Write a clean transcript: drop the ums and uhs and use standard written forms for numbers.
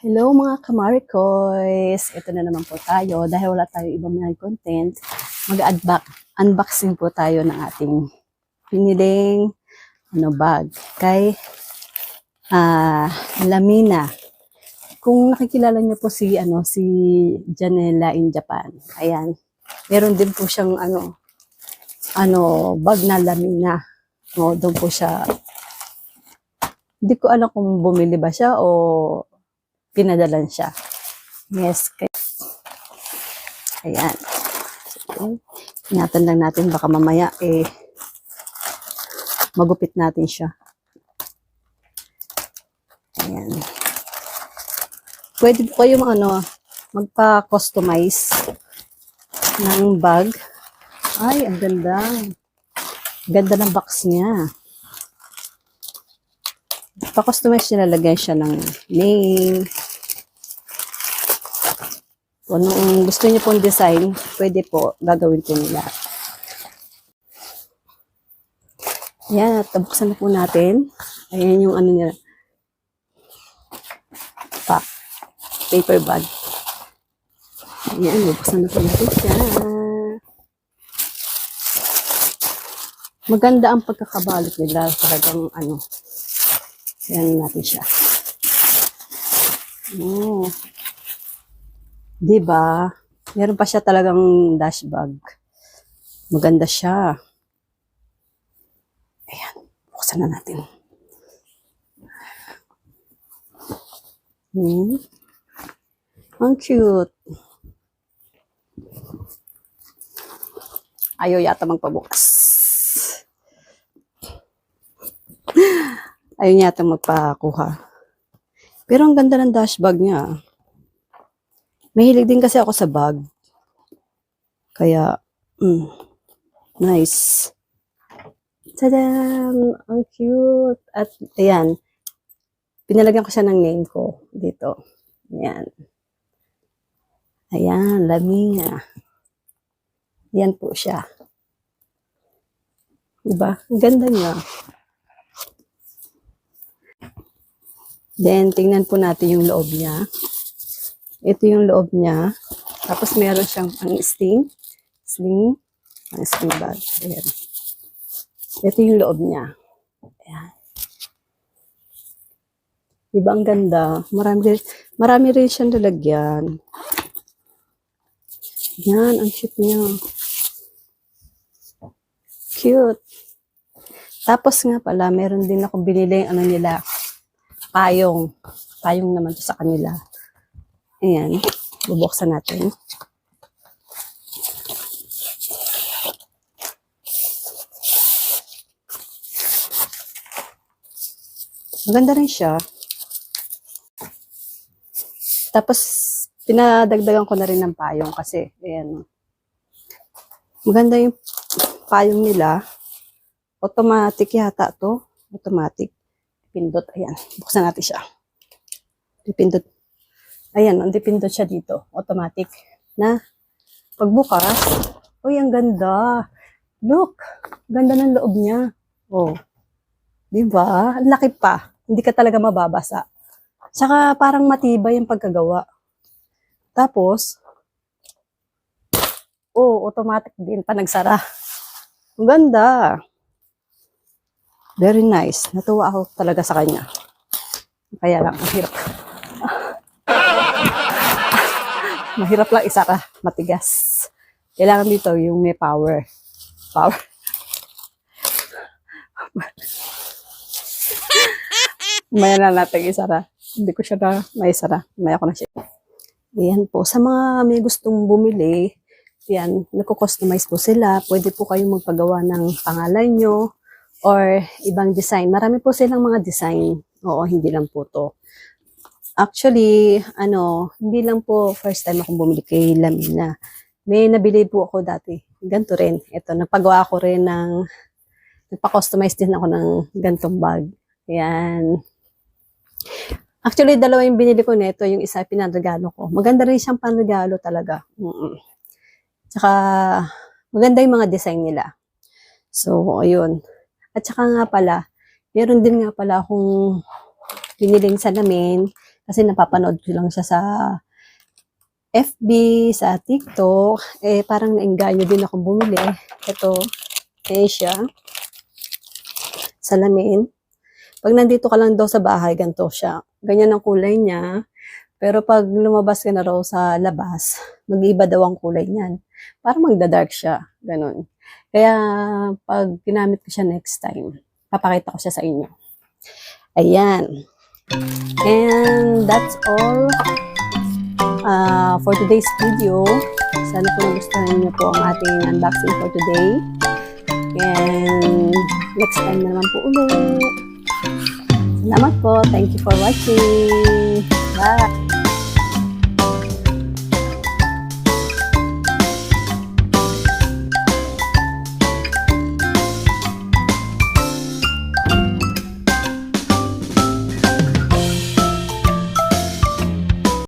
Hello mga kamarikoys! Ito na naman po tayo dahil wala tayong ibang mga content. Mag-unboxing po tayo ng ating piniling bag kay Lamina. Kung nakikilala niyo po si Janela in Japan. Ayan. Meron din po siyang bag na Lamina. O, doon po siya. Hindi ko alam kung bumili ba siya o pinadalan siya. Yes. Ayan. So, ingatan lang natin. Baka mamaya magupit natin siya. Ayan. Pwede po kayong magpa-customize ng bag. Ay, ang ganda. Ganda ng box niya. Pa-customize niya, lalagyan siya ng name. Kung gusto niyo pong design, pwede po, gagawin po nila. Yan, tabuksan na po natin. Ayan yung niya. Paper bag. Ayan, bubuksan na po natin siya. Maganda ang pagkakabalot nila. Talagang ayan natin siya. Oh. Diba? Meron pa siya talagang dash bag. Maganda siya. Ayan. Buksan na natin. Ang cute. Ayaw yata magpabukas. Ayaw yata magpakuha. Pero ang ganda ng dash bag niya. Mahilig din kasi ako sa bag. Kaya, nice. Tadam! Ang cute. At, ayan. Pinalagyan ko siya ng name ko dito. Ayan. Ayan, Lamina. Yan po siya. Diba? Ang ganda niya. Then, tingnan po natin yung loob niya. Ito yung loob niya. Tapos, meron siyang sling bag. Ayan. Ito yung loob niya. Ayan. Diba ang ganda? Marami rin siyang lalagyan. Yan, ang cute niya. Cute. Tapos nga pala, meron din ako binili nila, payong. Payong naman to sa kanila. Ayan. Bubuksan natin. Maganda rin siya. Tapos, pinadagdagan ko na rin ng payong kasi, ayan. Maganda yung payong nila. Automatic yata to. Automatic. Pindot. Ayan. Buksan natin siya. Dipindot. Ayan. Dipindot siya dito. Automatic. Na, pagbukas, uy, ang ganda. Look. Ganda ng loob niya. Oh. Diba? Ang laki pa. Hindi ka talaga mababasa. Tsaka parang matibay yung pagkagawa. Tapos, automatic din pa nagsara. Ang ganda. Very nice. Natuwa ako talaga sa kanya. Kaya lang, mahirap. Mahirap lang isara. Matigas. Kailangan dito yung may power. Power. Maya na natin isara. Hindi ko siya na maisara. Maya ko na siya. Ayan po. Sa mga may gustong bumili, yan, nagko-customize po sila. Pwede po kayong magpagawa ng pangalan nyo or ibang design. Marami po silang mga design. Oo, hindi lang po to. Actually, hindi lang po first time akong bumili kay Lamina. May nabili po ako dati. Ganito rin. Ito, nagpagawa ko rin nagpa-customize din ako ng gantong bag. Ayan. Actually, dalawa yung binili ko nito, yung isa pinanregalo ko. Maganda rin siyang panregalo talaga. Tsaka, maganda yung mga design nila. So, ayun. At saka nga pala, meron din nga pala akong piniling salamin. Kasi napapanood ko lang siya sa FB, sa TikTok. Parang naengganyo din akong bumili. Ito, siya. Salamin. Pag nandito ka lang daw sa bahay, ganito siya. Ganyan ang kulay niya. Pero pag lumabas ka na raw sa labas, mag-iiba daw ang kulay niyan. Parang magda-dark siya. Ganon. Kaya pag ginamit ko siya next time, papakita ko siya sa inyo. Ayan. And that's all for today's video. Sana po nagustuhan niyo po ang ating unboxing for today. And next time na naman po ulit. Salamat po. Thank you for watching. Bye!